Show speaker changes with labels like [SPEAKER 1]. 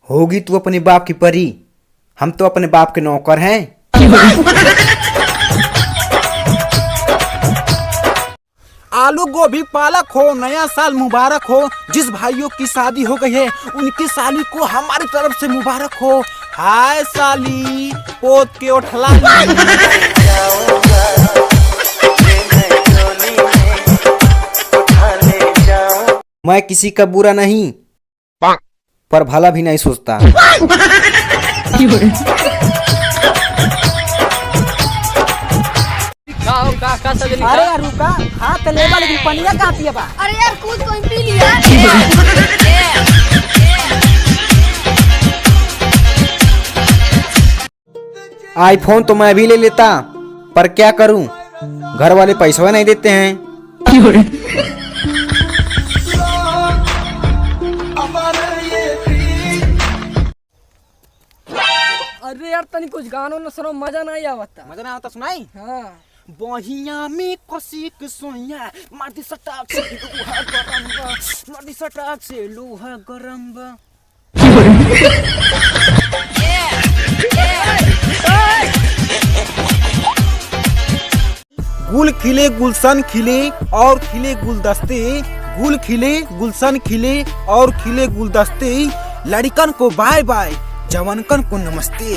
[SPEAKER 1] होगी तू अपने बाप की परी, हम तो अपने बाप के नौकर हैं।
[SPEAKER 2] आलू गोभी पालक हो, नया साल मुबारक हो। जिस भाइयों की शादी हो गई है उनकी साली को हमारी तरफ से मुबारक हो। हाय साली, पोत के उठला।
[SPEAKER 1] मैं किसी का बुरा नहीं पर भला भी नहीं सोचता।
[SPEAKER 3] अरे यार रुका, हाथ लेवा लेकिन पनिया कहाँ पिया बा?
[SPEAKER 4] अरे यार कूद कोई पी लिया।
[SPEAKER 1] आईफोन तो मैं भी ले लेता, पर क्या करूं, घर वाले पैसा नहीं देते हैं।
[SPEAKER 3] अरे यार तनी कुछ गानों न सुनो, मजा नहीं आवता।
[SPEAKER 2] मजा ना आता सुनाई।
[SPEAKER 3] हाँ
[SPEAKER 2] बहिया में कसी के सोया माटी सटाक से लोहा गरम बा, माटी सटाक से लोहा गरम बा। गुल खिले गुलशन खिले और खिले गुलदस्ते, गुल खिले गुलशन खिले और खिले गुलदस्ते। लड़कन को बाय बाय, जवानकन को नमस्ते।